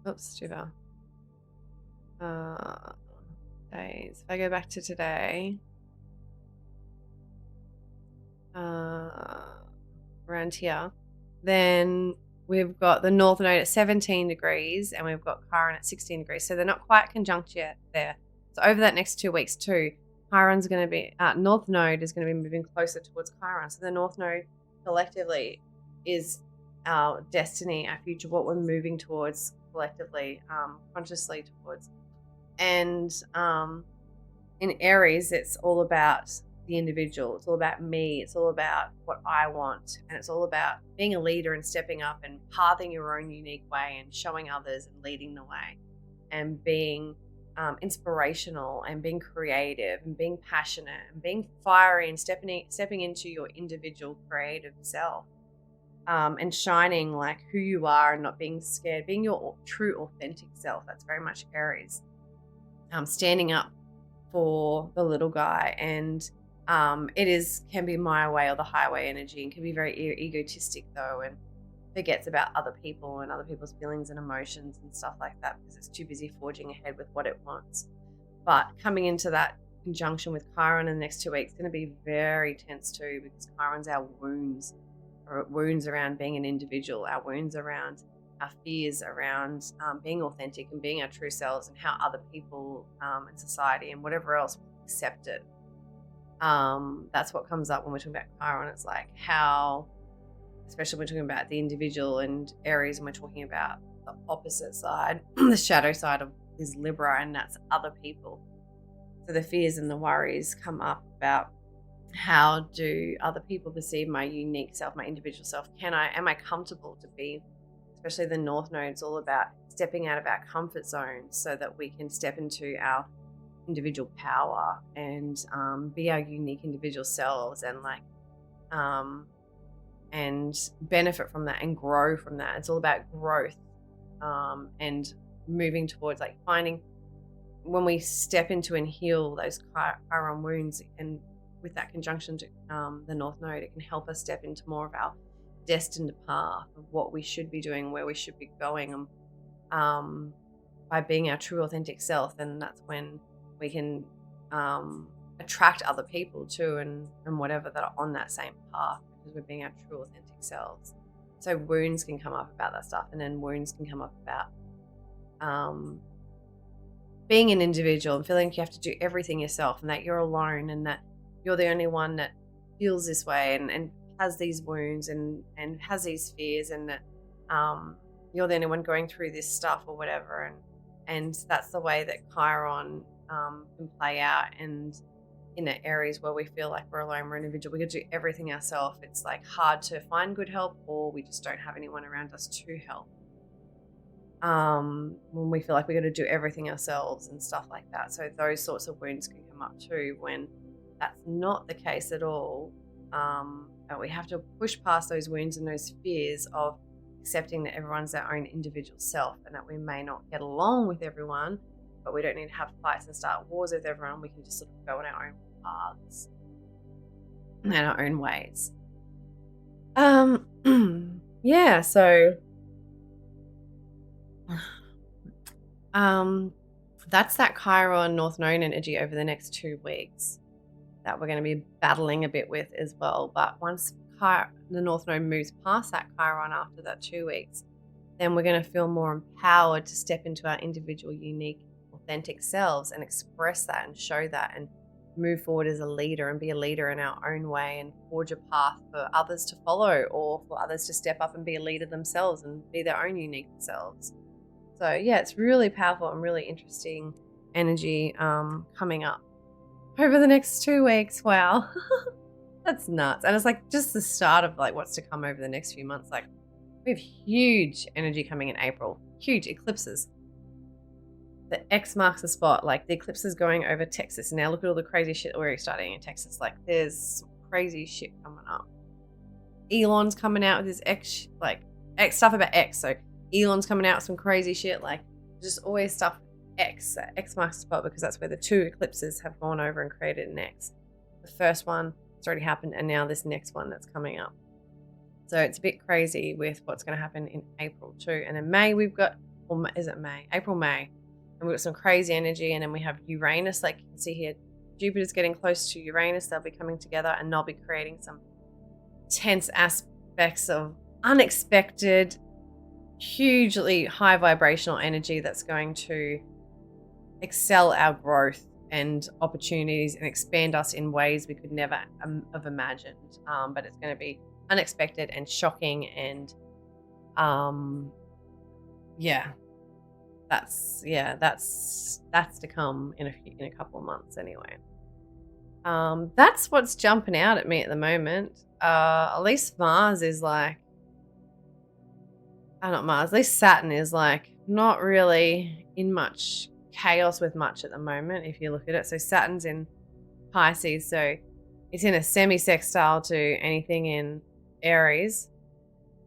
oops, too far. Days. If I go back to today, around here, then we've got the North Node at 17 degrees and we've got Chiron at 16 degrees. So they're not quite conjunct yet there. So over that next 2 weeks too, Chiron's going to be, North Node is going to be moving closer towards Chiron. So the North Node collectively is our destiny, our future, what we're moving towards collectively, consciously towards. And in Aries, it's all about the individual. It's all about me. It's all about what I want. And it's all about being a leader and stepping up and pathing your own unique way and showing others and leading the way and being inspirational and being creative and being passionate and being fiery and stepping into your individual creative self, and shining like who you are and not being scared, being your true authentic self. That's very much Aries. Standing up for the little guy, and can be my way or the highway energy, and can be very egotistic though, and forgets about other people and other people's feelings and emotions and stuff like that because it's too busy forging ahead with what it wants. But coming into that conjunction with Chiron in the next 2 weeks is going to be very tense too, because Chiron's our wounds, or wounds around being an individual, our wounds around our fears around being authentic and being our true selves, and how other people and society and whatever else will accept it. That's what comes up when we're talking about Chiron. It's like how, especially when we're talking about the individual and Aries, and we're talking about the opposite side, the shadow side of is Libra, and that's other people. So the fears and the worries come up about how do other people perceive my unique self, my individual self? Am I comfortable to be, especially the North Node's all about stepping out of our comfort zones so that we can step into our individual power and be our unique individual selves, and and benefit from that and grow from that. It's all about growth, and moving towards finding, when we step into and heal those Chiron wounds, and with that conjunction to the North Node, it can help us step into more of our destined path of what we should be doing, where we should be going, by being our true authentic self. And that's when we can attract other people too, and whatever, that are on that same path, because we're being our true authentic selves. So wounds can come up about that stuff, and then wounds can come up about being an individual and feeling like you have to do everything yourself, and that you're alone, and that you're the only one that feels this way and has these wounds and has these fears, and that you're the only one going through this stuff or whatever. And that's the way that Chiron can play out. And in the areas where we feel like we're alone, we're an individual, we got to do everything ourselves. It's hard to find good help, or we just don't have anyone around us to help. When we feel like we got to do everything ourselves and stuff like that. So those sorts of wounds can come up too, when that's not the case at all. And we have to push past those wounds and those fears of accepting that everyone's their own individual self, and that we may not get along with everyone, but we don't need to have fights and start wars with everyone. We can just sort of go in our own paths and our own ways. Yeah, so that's that Chiron North Node energy over the next 2 weeks that we're going to be battling a bit with as well. But once the North Node moves past that Chiron after that 2 weeks, then we're going to feel more empowered to step into our individual, unique, authentic selves and express that and show that, and move forward as a leader and be a leader in our own way, and forge a path for others to follow, or for others to step up and be a leader themselves and be their own unique selves. So yeah, it's really powerful and really interesting energy coming up over the next 2 weeks. Wow. That's nuts. And it's just the start of what's to come over the next few months. We have huge energy coming in April, huge eclipses. The X marks the spot. The eclipse is going over Texas. Now look at all the crazy shit we're starting in Texas. There's some crazy shit coming up. Elon's coming out with his X stuff about X. So Elon's coming out with some crazy shit. Just always stuff X. X marks the spot because that's where the 2 eclipses have gone over and created an X. The first one, it's already happened, and now this next one that's coming up. So it's a bit crazy with what's going to happen in April too. And in May we've got, or is it May? April, May. And we've got some crazy energy, and then we have Uranus, you can see here, Jupiter's getting close to Uranus. They'll be coming together, and they'll be creating some tense aspects of unexpected, hugely high vibrational energy that's going to excel our growth and opportunities and expand us in ways we could never have imagined. But it's going to be unexpected and shocking, and that's to come in a couple of months anyway. That's what's jumping out at me at the moment. At least Mars is not Mars, at least Saturn is not really in much chaos with much at the moment if you look at it. So Saturn's in Pisces, so it's in a semi-sextile to anything in Aries.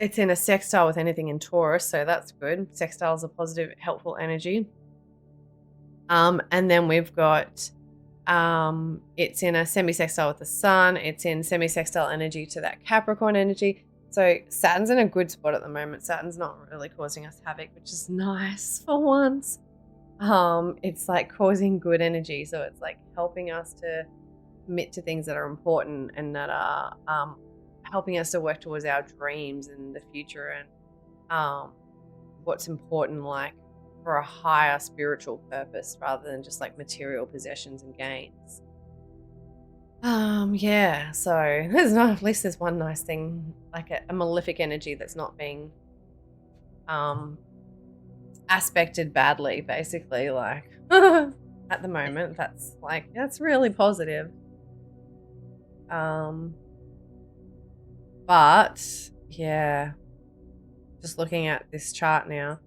It's in a sextile with anything in Taurus, so that's good. Sextile is a positive, helpful energy. And then we've got it's in a semi-sextile with the Sun. It's in semi-sextile energy to that Capricorn energy. So Saturn's in a good spot at the moment. Saturn's not really causing us havoc, which is nice for once. It's like causing good energy, so it's like helping us to commit to things that are important and that are helping us to work towards our dreams in the future and what's important, like for a higher spiritual purpose rather than just like material possessions and gains. Yeah, so there's not, at least there's one nice thing, like a malefic energy that's not being aspected badly, basically, like at the moment. That's really positive. But yeah, just looking at this chart now,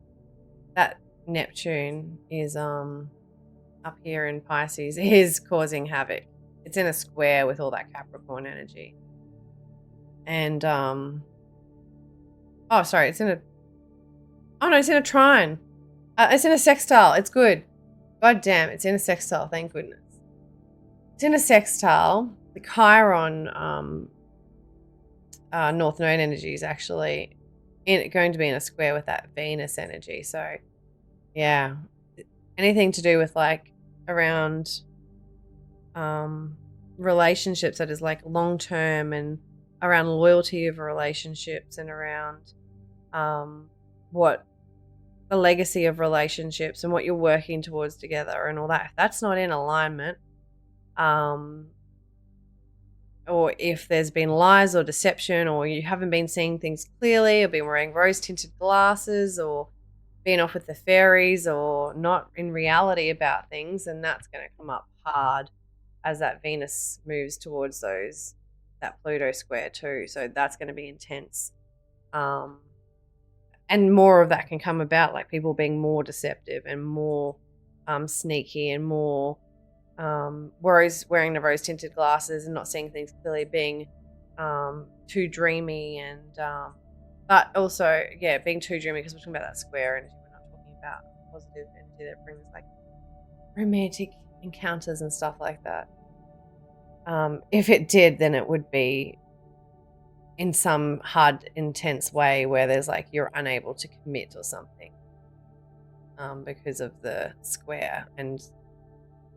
that Neptune is up here in Pisces is causing havoc. It's in a square with all that Capricorn energy. And it's in a trine. It's in a sextile. It's good. God damn, it's in a sextile, thank goodness. It's in a sextile. The Chiron North Node energy is actually going to be in a square with that Venus energy. So yeah, anything to do with like around relationships that is like long term and around loyalty of relationships and around what the legacy of relationships and what you're working towards together and all that. If that's not in alignment, or if there's been lies or deception, or you haven't been seeing things clearly, or been wearing rose-tinted glasses, or been off with the fairies, or not in reality about things, and that's going to come up hard as that Venus moves towards that Pluto square too. So that's going to be intense. And more of that can come about, like people being more deceptive and more sneaky and more wearing the rose-tinted glasses and not seeing things clearly, being too dreamy and but also, yeah, being too dreamy, because we're talking about that square energy. We're not talking about positive energy that brings like romantic encounters and stuff like that. If it did, then it would be in some hard, intense way where there's like you're unable to commit or something because of the square. And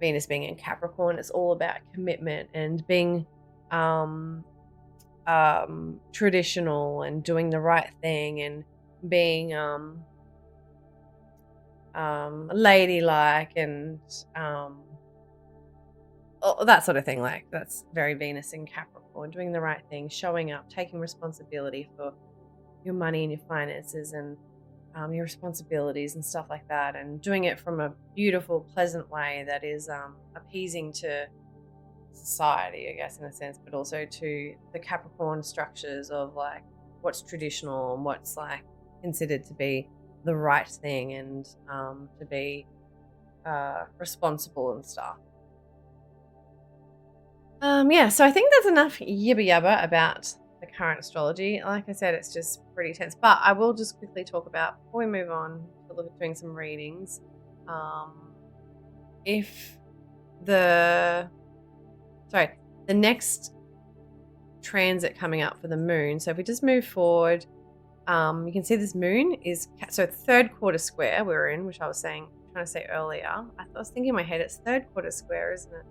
Venus being in Capricorn, it's all about commitment and being traditional and doing the right thing and being ladylike and that sort of thing. Like that's very Venus in Capricorn, doing the right thing, showing up, taking responsibility for your money and your finances and your responsibilities and stuff like that, and doing it from a beautiful, pleasant way that is appeasing to society, I guess, in a sense, but also to the Capricorn structures of like what's traditional and what's like considered to be the right thing and to be responsible and stuff. So I think that's enough yibba yabba about the current astrology. Like I said, it's just pretty tense. But I will just quickly talk about, before we move on to look at doing some readings, if the next transit coming up for the moon. So if we just move forward, you can see this moon is third quarter square we're in, which I was trying to say earlier. I was thinking in my head it's third quarter square, isn't it?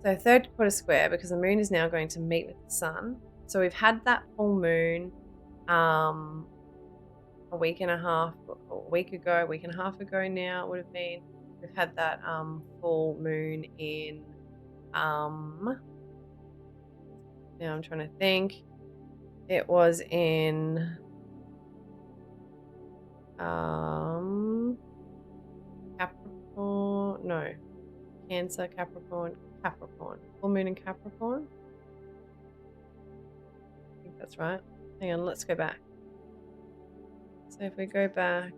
So third quarter square, because the moon is now going to meet with the sun. So we've had that full moon a week and a half ago now it would have been. We've had that full moon in now I'm trying to think. It was in Capricorn, no, Cancer, Capricorn. Full moon in Capricorn. I think that's right. Hang on, let's go back. So if we go back,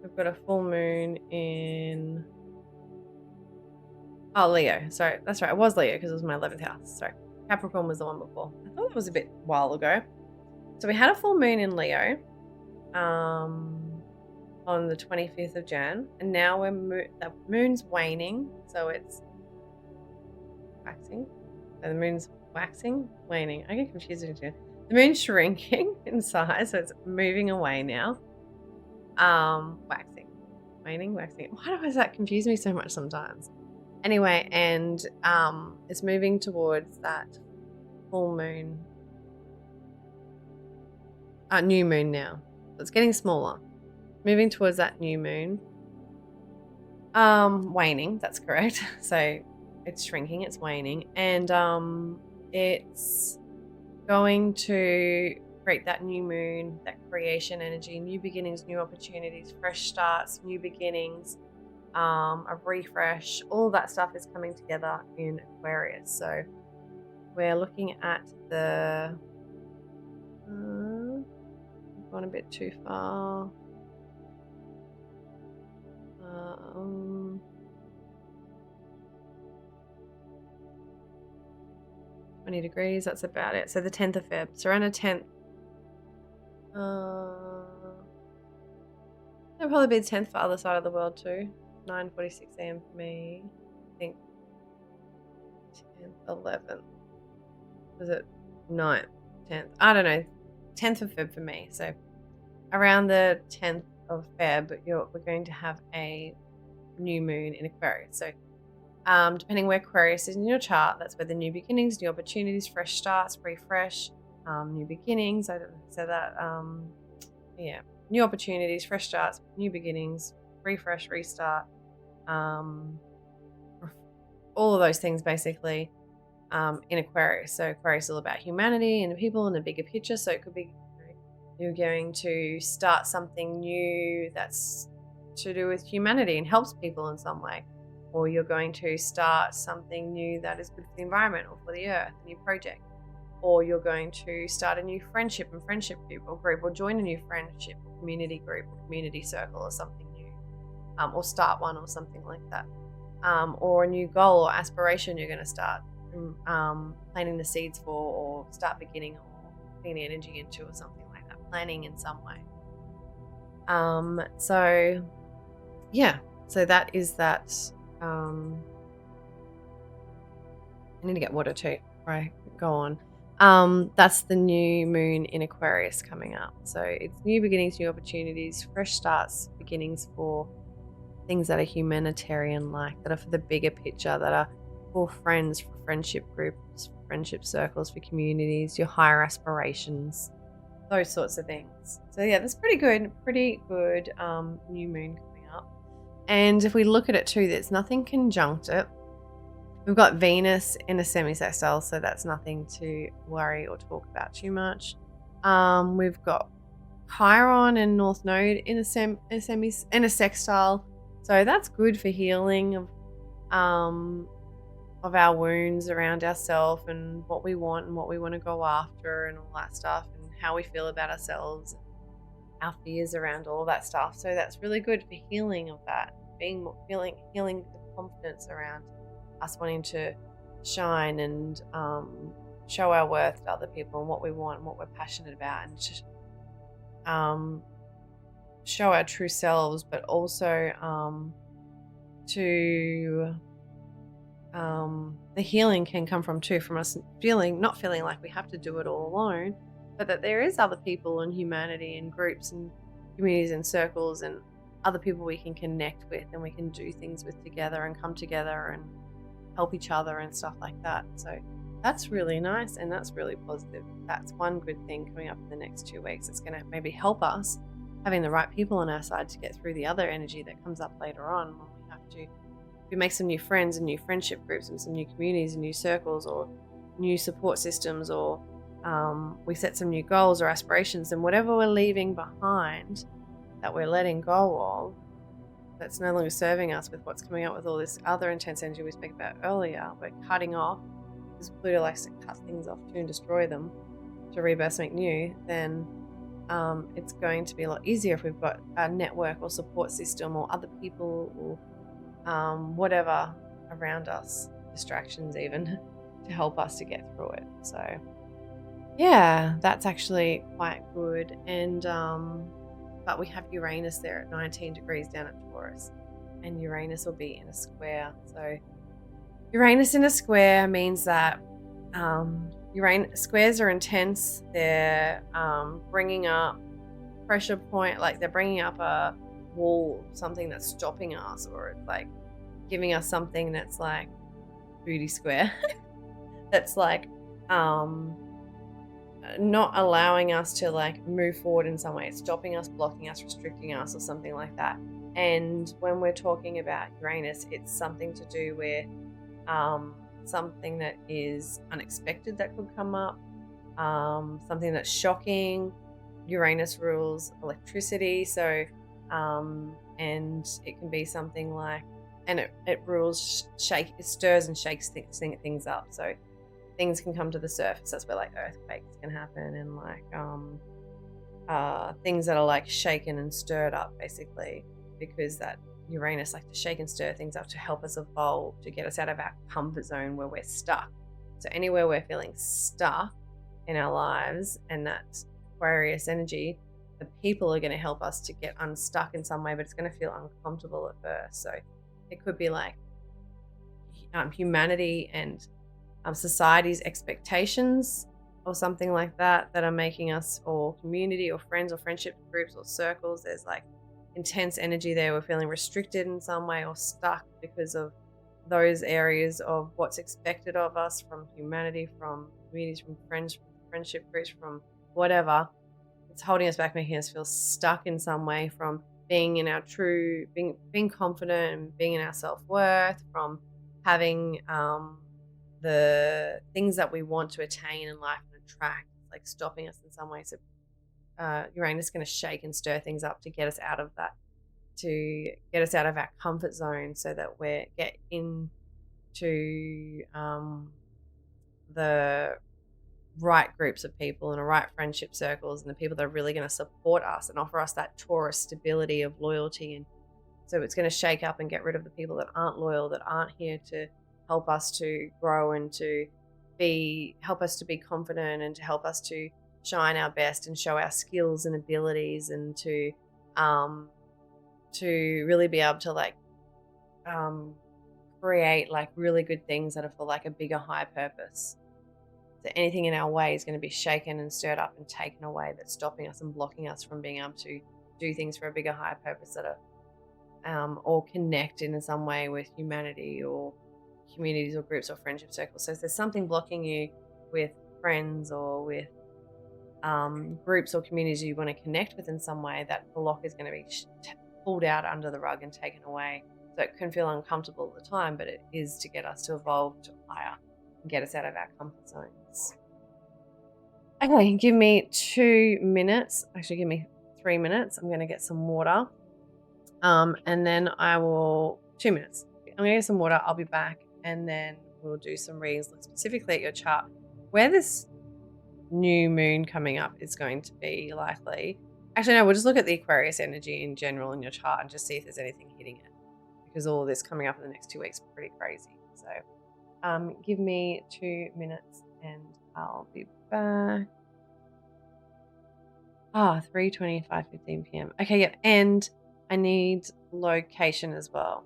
we've got a full moon in Oh, Leo. Sorry, that's right. It was Leo because it was my 11th house. Sorry. Capricorn was the one before. I thought it was a bit while ago. So we had a full moon in Leo on the 25th of Jan, and now the moon's waning, so it's waxing. So the moon's waxing, waning. I get confused with you. The moon's shrinking in size, so it's moving away now. Waxing, waning, waxing. Why does that confuse me so much sometimes? Anyway, and it's moving towards that full moon, new moon now. So it's getting smaller, moving towards that new moon. Waning, that's correct. So it's shrinking, it's waning, and it's going to create that new moon, that creation energy, new beginnings, new opportunities, fresh starts, new beginnings, a refresh. All that stuff is coming together in Aquarius. So we're looking at the gone a bit too far. 20 degrees, that's about it. So the 10th of Feb. So around the 10th. It'll probably be the 10th for other side of the world too. 9:46 a.m. for me. I think 10th, 11th. Was it 9th, 10th? I don't know. 10th of Feb for me. So around the 10th of Feb, we're going to have a new moon in Aquarius. So depending where Aquarius is in your chart, that's where the new beginnings, new opportunities, fresh starts, refresh, new beginnings. I don't say that. New opportunities, fresh starts, new beginnings, refresh, restart, all of those things basically in Aquarius. So Aquarius is all about humanity and people and the bigger picture. So it could be you're going to start something new that's to do with humanity and helps people in some way, or you're going to start something new that is good for the environment or for the earth, a new project, or you're going to start a new friendship and friendship group, or join a new friendship community group or community circle or something new, or start one or something like that, or a new goal or aspiration you're going to start planting the seeds for, or start beginning or putting the energy into, or something like that, planning in some way. So that is that. I need to get water too before I go on. That's the new moon in Aquarius coming up. So it's new beginnings, new opportunities, fresh starts, beginnings for things that are humanitarian, like that are for the bigger picture, that are for friends, for friendship groups, for friendship circles, for communities, your higher aspirations, those sorts of things. So yeah, that's pretty good new moon coming up. And if we look at it too, there's nothing conjunct it. We've got Venus in a semi-sextile, so that's nothing to worry or talk about too much. We've got Chiron and North Node in a sextile, so that's good for healing of our wounds around ourselves and what we want and what we want to go after and all that stuff, and how we feel about ourselves, our fears around all that stuff. So that's really good for healing of that, healing the confidence around us wanting to shine and show our worth to other people and what we want and what we're passionate about, and just show our true selves, but also the healing can come from us not feeling like we have to do it all alone, but that there is other people and humanity and groups and communities and circles and other people we can connect with and we can do things with together and come together and help each other and stuff like that. So that's really nice and that's really positive. That's one good thing coming up in the next 2 weeks. It's going to maybe help us having the right people on our side to get through the other energy that comes up later on, when we have to make some new friends and new friendship groups and some new communities and new circles or new support systems, or we set some new goals or aspirations, and whatever we're leaving behind that we're letting go of, that's no longer serving us with what's coming up with all this other intense energy we spoke about earlier, we're cutting off, because Pluto likes to cut things off too and destroy them to rebirth, make new, then it's going to be a lot easier if we've got a network or support system or other people or whatever around us, distractions even, to help us to get through it. So yeah, that's actually quite good. And but we have Uranus there at 19 degrees down at Taurus, and Uranus will be in a square. So Uranus in a square means that Uranus squares are intense. They're bringing up pressure point, like they're bringing up a wall, something that's stopping us, or it's like giving us something that's like booty square, that's like not allowing us to like move forward in some way. It's stopping us, blocking us, restricting us, or something like that. And when we're talking about Uranus, it's something to do with something that is unexpected that could come up, something that's shocking. Uranus rules electricity, so and it can be something like, and it rules it stirs and shakes things up. So things can come to the surface. That's where like earthquakes can happen, and like things that are like shaken and stirred up, basically, because that Uranus like to shake and stir things up to help us evolve, to get us out of our comfort zone where we're stuck. So anywhere we're feeling stuck in our lives, and that Aquarius energy, the people are going to help us to get unstuck in some way, but it's going to feel uncomfortable at first. So it could be like humanity and society's expectations or something like that are making us, or community or friends or friendship groups or circles. There's like intense energy there. We're feeling restricted in some way or stuck because of those areas of what's expected of us from humanity, from communities, from friends, from friendship groups, from whatever. It's holding us back, making us feel stuck in some way, from being in our true, being confident and being in our self-worth, from having the things that we want to attain in life and attract. It's like stopping us in some way. So Uranus is going to shake and stir things up to get us out of that, to get us out of our comfort zone, so that we get into the right groups of people and the right friendship circles, and the people that are really going to support us and offer us that Taurus stability of loyalty. And so it's going to shake up and get rid of the people that aren't loyal, that aren't here to help us to grow and to help us to be confident and to help us to shine our best and show our skills and abilities, and to really be able to like create like really good things that are for like a bigger, high purpose. So anything in our way is going to be shaken and stirred up and taken away, that's stopping us and blocking us from being able to do things for a bigger, higher purpose, that are or connect in some way with humanity or communities or groups or friendship circles. So if there's something blocking you with friends or with groups or communities you want to connect with in some way, that block is going to be pulled out under the rug and taken away. So it can feel uncomfortable at the time, but it is to get us to evolve to higher and get us out of our comfort zones. Okay, give me 2 minutes. Actually, give me 3 minutes. I'm going to get some water. And then I will, 2 minutes. I'm going to get some water. I'll be back. And then we'll do some readings, look specifically at your chart, where this new moon coming up is going to be likely. Actually, no, we'll just look at the Aquarius energy in general in your chart and just see if there's anything hitting it, because all of this coming up in the next 2 weeks is pretty crazy. So give me 2 minutes and I'll be back. 3:20, 5:15 p.m. Okay, yep. And I need location as well.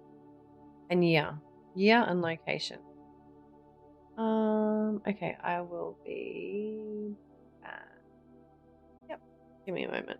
And year and location. Okay, I will be back. Yep. Give me a moment.